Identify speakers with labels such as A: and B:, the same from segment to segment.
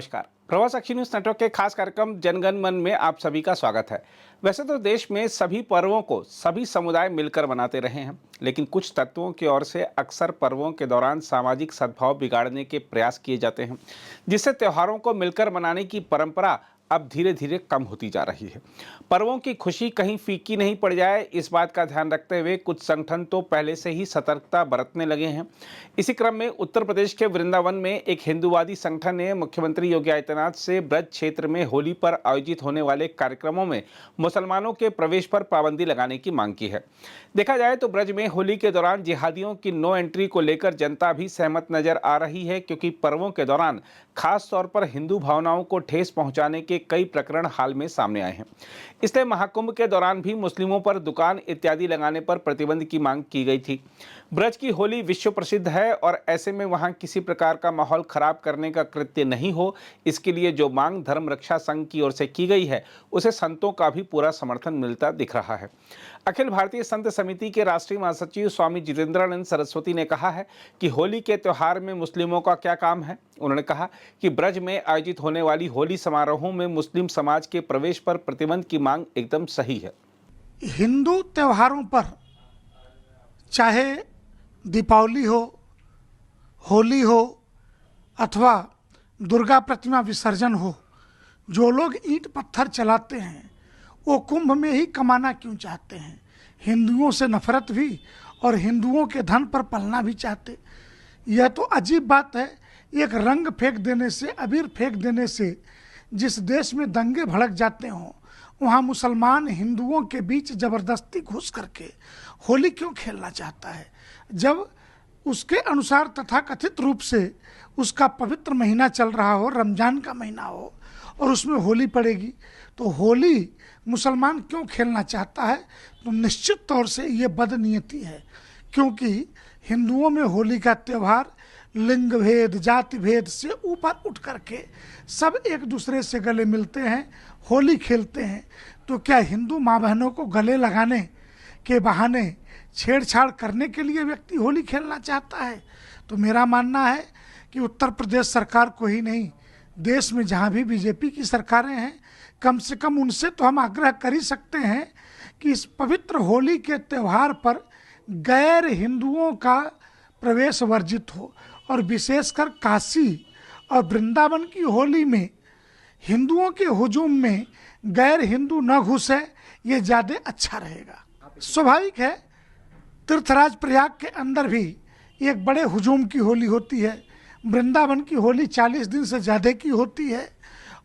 A: नमस्कार। प्रवास अक्षी news network के खास कार्यक्रम जनगण मन में आप सभी का स्वागत है। वैसे तो देश में सभी पर्वों को सभी समुदाय मिलकर मनाते रहे हैं, लेकिन कुछ तत्वों की ओर से अक्सर पर्वों के दौरान सामाजिक सद्भाव बिगाड़ने के प्रयास किए जाते हैं, जिससे त्योहारों को मिलकर मनाने की परंपरा अब धीरे धीरे कम होती जा रही है। पर्वों की खुशी कहीं फीकी नहीं पड़ जाए, इस बात का ध्यान रखते हुए कुछ संगठन तो पहले से ही सतर्कता बरतने लगे हैं। इसी क्रम में उत्तर प्रदेश के वृंदावन में एक हिंदूवादी संगठन ने मुख्यमंत्री योगी आदित्यनाथ से ब्रज क्षेत्र में होली पर आयोजित होने वाले कार्यक्रमों में मुसलमानों के प्रवेश पर पाबंदी लगाने की मांग की है। देखा जाए तो ब्रज में होली के दौरान जिहादियों की नो एंट्री को लेकर जनता भी सहमत नजर आ रही है, क्योंकि पर्वों के दौरान खास तौर पर हिंदू भावनाओं को ठेस पहुंचाने के कई प्रकरण हाल में सामने आए हैं। इसलिए महाकुंभ के दौरान भी मुस्लिमों पर दुकान इत्यादि लगाने पर प्रतिबंध की मांग की गई थी। ब्रज की होली विश्व प्रसिद्ध है और ऐसे में वहां किसी प्रकार का माहौल खराब करने का कृत्य नहीं हो, इसके लिए जो मांग धर्म रक्षा संघ की ओर से की गई है, उसे संतों का भी पूरा समर्थन मिलता दिख रहा है। अखिल भारतीय संत समिति के राष्ट्रीय महासचिव स्वामी जितेंद्रानंद सरस्वती ने कहा है कि होली के त्योहार में मुस्लिमों का क्या काम है। उन्होंने कहा कि ब्रज में आयोजित होने वाली होली समारोहों में मुस्लिम समाज के प्रवेश पर प्रतिबंध की मांग एकदम सही है।
B: हिंदू त्योहारों पर चाहे दीपावली हो, होली हो अथवा दुर्गा प्रतिमा विसर्जन हो, जो लोग ईंट पत्थर चलाते हैं वो कुंभ में ही कमाना क्यों चाहते हैं? हिंदुओं से नफरत भी और हिंदुओं के धन पर पलना भी चाहते। यह तो अजीब बात है। एक रंग फेंक देने से, अबीर फेंक देने से जिस देश में दंगे भड़क जाते हों, वहाँ मुसलमान हिंदुओं के बीच ज़बरदस्ती घुस करके होली क्यों खेलना चाहता है? जब उसके अनुसार तथाकथित रूप से उसका पवित्र महीना चल रहा हो, रमजान का महीना हो, और उसमें होली पड़ेगी, तो होली मुसलमान क्यों खेलना चाहता है? तो निश्चित तौर से ये बदनीयती है, क्योंकि हिंदुओं में होली का त्यौहार लिंग भेद, जाति भेद से ऊपर उठ करके सब एक दूसरे से गले मिलते हैं, होली खेलते हैं। तो क्या हिंदू माँ बहनों को गले लगाने के बहाने छेड़छाड़ करने के लिए व्यक्ति होली खेलना चाहता है? तो मेरा मानना है कि उत्तर प्रदेश सरकार को ही नहीं, देश में जहाँ भी बीजेपी की सरकारें हैं, कम से कम उनसे तो हम आग्रह कर ही सकते हैं कि इस पवित्र होली के त्यौहार पर गैर हिंदुओं का प्रवेश वर्जित हो, और विशेषकर काशी और वृंदावन की होली में हिंदुओं के हुजूम में गैर हिंदू न घुसे, ये ज़्यादा अच्छा रहेगा। स्वाभाविक है, तीर्थराज प्रयाग के अंदर भी एक बड़े हुजूम की होली होती है, वृंदावन की होली 40 दिन से ज़्यादा की होती है,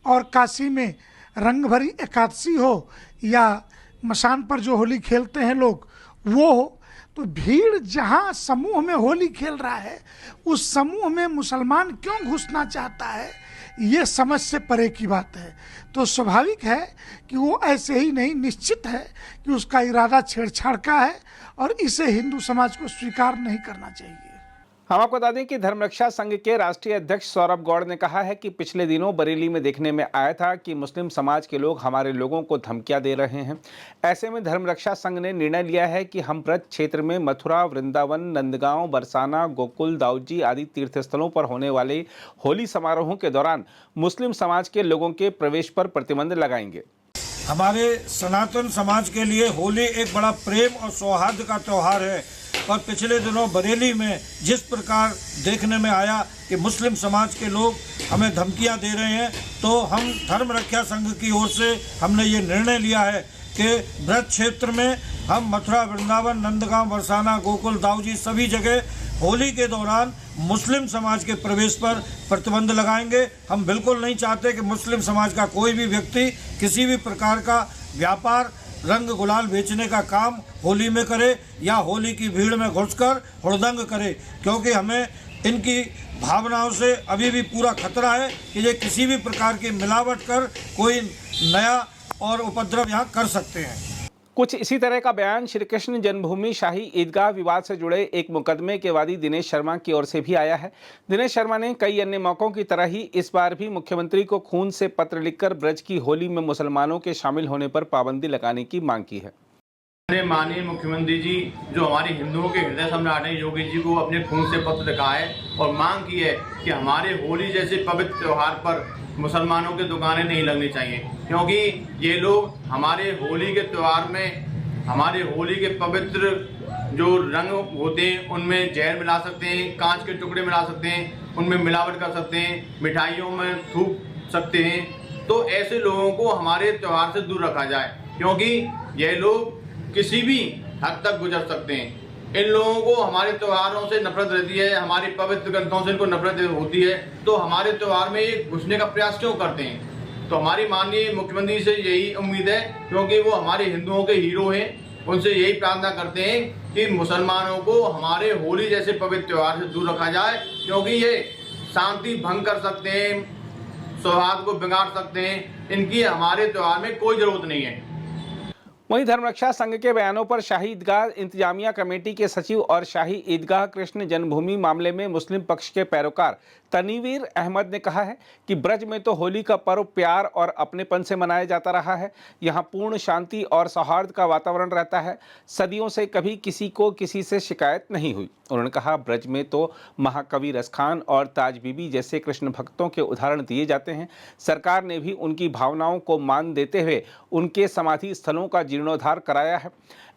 B: और काशी में रंग भरी एकादशी हो या मसान पर जो होली खेलते हैं लोग, वो हो। तो भीड़ जहाँ समूह में होली खेल रहा है, उस समूह में मुसलमान क्यों घुसना चाहता है, ये समझ से परे की बात है। तो स्वाभाविक है कि वो ऐसे ही नहीं, निश्चित है कि उसका इरादा छेड़छाड़ का है, और इसे हिंदू समाज को स्वीकार नहीं करना चाहिए।
A: हम आपको बता दें कि धर्म रक्षा संघ के राष्ट्रीय अध्यक्ष सौरभ गौड़ ने कहा है कि पिछले दिनों बरेली में देखने में आया था कि मुस्लिम समाज के लोग हमारे लोगों को धमकियां दे रहे हैं। ऐसे में धर्म रक्षा संघ ने निर्णय लिया है कि हम ब्रज क्षेत्र में मथुरा, वृंदावन, नंदगांव, बरसाना, गोकुल, दाऊजी आदि तीर्थस्थलों पर होने वाले होली समारोहों के दौरान मुस्लिम समाज के लोगों के प्रवेश पर प्रतिबंध लगाएंगे।
C: हमारे सनातन समाज के लिए होली एक बड़ा प्रेम और सौहार्द का त्यौहार है, और पिछले दिनों बरेली में जिस प्रकार देखने में आया कि मुस्लिम समाज के लोग हमें धमकियां दे रहे हैं, तो हम धर्म रक्षा संघ की ओर से हमने ये निर्णय लिया है कि ब्रज क्षेत्र में हम मथुरा, वृंदावन, नंदगांव, बरसाना, गोकुल, दाऊजी सभी जगह होली के दौरान मुस्लिम समाज के प्रवेश पर प्रतिबंध लगाएंगे। हम बिल्कुल नहीं चाहते कि मुस्लिम समाज का कोई भी व्यक्ति किसी भी प्रकार का व्यापार, रंग गुलाल बेचने का काम होली में करे या होली की भीड़ में घुसकर हुड़दंग करे, क्योंकि हमें इनकी भावनाओं से अभी भी पूरा खतरा है कि ये किसी भी प्रकार की मिलावट कर कोई नया और उपद्रव यहाँ कर सकते हैं।
A: कुछ इसी तरह का बयान श्री कृष्ण जन्मभूमि शाही ईदगाह विवाद से जुड़े एक मुकदमे के वादी दिनेश शर्मा की ओर से भी आया है। दिनेश शर्मा ने कई अन्य मौकों की तरह ही इस बार भी मुख्यमंत्री को खून से पत्र लिखकर ब्रज की होली में मुसलमानों के शामिल होने पर पाबंदी लगाने की मांग की है।
D: माननीय मुख्यमंत्री जी जो हमारे हिंदुओं के हृदय सम्राट हैं योगी जी को अपने खून से पत्र लिखा है और मांग की है कि हमारे होली जैसे पवित्र त्योहार पर मुसलमानों की दुकानें नहीं लगनी चाहिए, क्योंकि ये लोग हमारे होली के त्यौहार में, हमारे होली के पवित्र जो रंग होते हैं उनमें जहर मिला सकते हैं, कांच के टुकड़े मिला सकते हैं, उनमें मिलावट कर सकते हैं, मिठाइयों में थूक सकते हैं। तो ऐसे लोगों को हमारे त्यौहार से दूर रखा जाए, क्योंकि ये लोग किसी भी हद तक गुजर सकते हैं। इन लोगों को हमारे त्योहारों से नफरत रहती है, हमारी पवित्र ग्रंथों से इनको नफरत होती है, तो हमारे त्योहार में ये घुसने का प्रयास क्यों करते हैं। तो हमारी माननीय मुख्यमंत्री से यही उम्मीद है, क्योंकि वो हमारे हिंदुओं के हीरो हैं, उनसे यही प्रार्थना करते हैं कि मुसलमानों को हमारे होली जैसे पवित्र त्योहार से दूर रखा जाए, क्योंकि ये शांति भंग कर सकते हैं, सौहार्द को बिगाड़ सकते हैं। इनकी हमारे त्योहार में कोई जरूरत नहीं है।
A: वहीं धर्मरक्षा संघ के बयानों पर शाही ईदगाह इंतजामिया कमेटी के सचिव और शाही ईदगाह कृष्ण जन्मभूमि मामले में मुस्लिम पक्ष के पैरोकार तनवीर अहमद ने कहा है कि ब्रज में तो होली का पर्व प्यार और अपनेपन से मनाया जाता रहा है। यहाँ पूर्ण शांति और सौहार्द का वातावरण रहता है। सदियों से कभी किसी को किसी से शिकायत नहीं हुई। उन्होंने कहा, ब्रज में तो महाकवि रसखान और ताज बीबी जैसे कृष्ण भक्तों के उदाहरण दिए जाते हैं। सरकार ने भी उनकी भावनाओं को मान देते हुए उनके समाधि स्थलों का जीर्णोद्धार कराया है।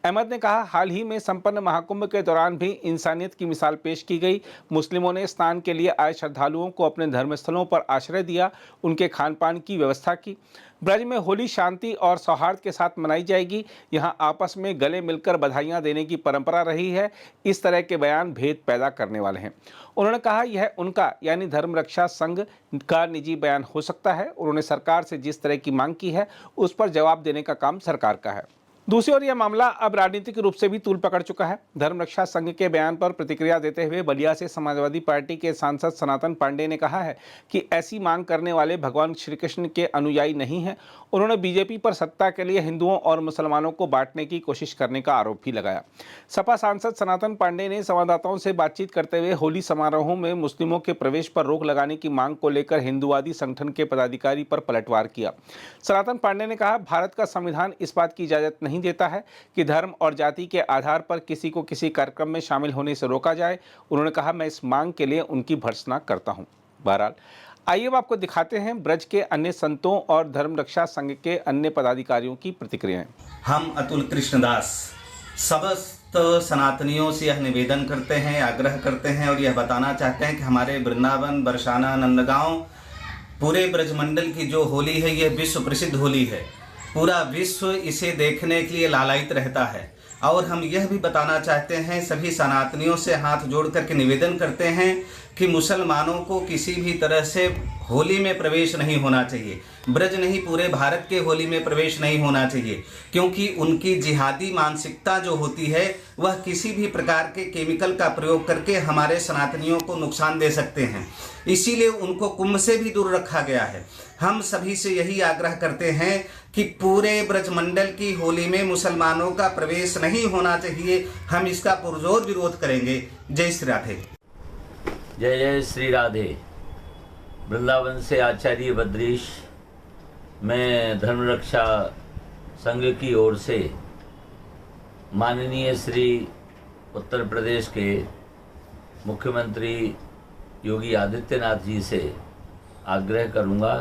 A: अहमद ने कहा, हाल ही में संपन्न महाकुंभ के दौरान भी इंसानियत की मिसाल पेश की गई। मुस्लिमों ने स्नान के लिए आए श्रद्धालुओं को अपने धर्मस्थलों पर आश्रय दिया, उनके खान पान की व्यवस्था की। ब्रज में होली शांति और सौहार्द के साथ मनाई जाएगी। यहाँ आपस में गले मिलकर बधाइयाँ देने की परंपरा रही है। इस तरह के बयान भेद पैदा करने वाले हैं। उन्होंने कहा, यह उनका यानी धर्मरक्षा संघ का निजी बयान हो सकता है। उन्होंने सरकार से जिस तरह की मांग की है उस पर जवाब देने का काम सरकार का है। दूसरी ओर यह मामला अब राजनीतिक रूप से भी तूल पकड़ चुका है। धर्मरक्षा संघ के बयान पर प्रतिक्रिया देते हुए बलिया से समाजवादी पार्टी के सांसद सनातन पांडे ने कहा है कि ऐसी मांग करने वाले भगवान श्री कृष्ण के अनुयायी नहीं हैं। उन्होंने बीजेपी पर सत्ता के लिए हिंदुओं और मुसलमानों को बांटने की कोशिश करने का आरोप भी लगाया। सपा सांसद सनातन पांडे ने संवाददाताओं से बातचीत करते हुए होली समारोहों में मुस्लिमों के प्रवेश पर रोक लगाने की मांग को लेकर हिंदुवादी संगठन के पदाधिकारी पर पलटवार किया। सनातन पांडे ने कहा, भारत का संविधान इस बात की इजाजत नहीं देता है कि धर्म और जाति के आधार पर किसी को किसी कार्यक्रम में शामिल होने से रोका जाए। उन्होंने कहा, मैं इस मांग के लिए उनकी भर्त्सना करता हूं। बहरहाल, आइए अब आपको दिखाते हैं ब्रज के अन्य संतों और धर्मरक्षा संघ के अन्य पदाधिकारियों की प्रतिक्रियाएं।
E: हम अतुल कृष्णदास समस्त सनातनियों से यह निवेदन करते हैं, आग्रह करते हैं और यह बताना चाहते हैं कि हमारे वृंदावन, बरसाना, नंदगांव, पूरे ब्रजमंडल की जो होली है यह विश्व प्रसिद्ध होली है। पूरा विश्व इसे देखने के लिए लालायित रहता है। और हम यह भी बताना चाहते हैं, सभी सनातनियों से हाथ जोड़ करके निवेदन करते हैं कि मुसलमानों को किसी भी तरह से होली में प्रवेश नहीं होना चाहिए। ब्रज नहीं, पूरे भारत के होली में प्रवेश नहीं होना चाहिए, क्योंकि उनकी जिहादी मानसिकता जो होती है वह किसी भी प्रकार के केमिकल का प्रयोग करके हमारे सनातनियों को नुकसान दे सकते हैं। इसीलिए उनको कुंभ से भी दूर रखा गया है। हम सभी से यही आग्रह करते हैं कि पूरे ब्रजमंडल की होली में मुसलमानों का प्रवेश नहीं होना चाहिए। हम इसका पुरजोर विरोध करेंगे। जय श्री राधे।
F: जय जय श्री राधे। वृंदावन से आचार्य बद्रीश, मैं धर्मरक्षा संघ की ओर से माननीय श्री उत्तर प्रदेश के मुख्यमंत्री योगी आदित्यनाथ जी से आग्रह करूंगा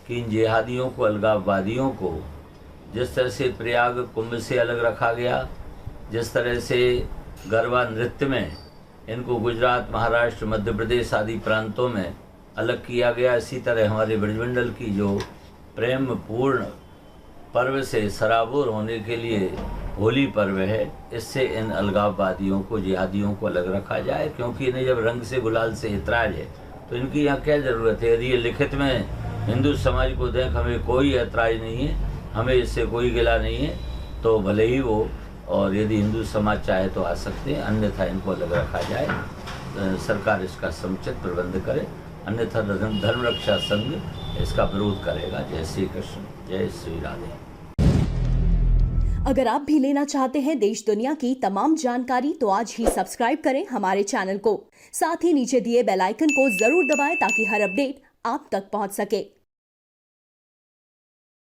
F: कि इन जिहादियों को, अलगाववादियों को जिस तरह से प्रयाग कुंभ से अलग रखा गया, जिस तरह से गरबा नृत्य में इनको गुजरात, महाराष्ट्र, मध्य प्रदेश आदि प्रांतों में अलग किया गया, इसी तरह हमारे ब्रजमंडल की जो प्रेम पूर्ण पर्व से सराबोर होने के लिए होली पर्व है, इससे इन अलगाववादियों को, जिहादियों को अलग रखा जाए। क्योंकि इन्हें जब रंग से गुलाल से ऐतराज है तो इनकी यहाँ क्या ज़रूरत है। यदि ये लिखित में हिंदू समाज को देख हमें कोई ऐतराज नहीं है, हमें इससे कोई गिला नहीं है, तो भले ही वो, और यदि हिंदू समाज चाहे तो आ सकते हैं, अन्यथा इनको अलग रखा जाए। सरकार इसका समुचित प्रबंध करे, अन्यथा धर्मरक्षा संघ इसका विरोध करेगा। जय श्री कृष्ण, जय श्री राधे।
G: अगर आप भी लेना चाहते हैं देश दुनिया की तमाम जानकारी तो आज ही सब्सक्राइब करें हमारे चैनल को। साथ ही नीचे दिए बेल आइकन को जरूर दबाएं ताकि हर अपडेट आप तक पहुंच सके।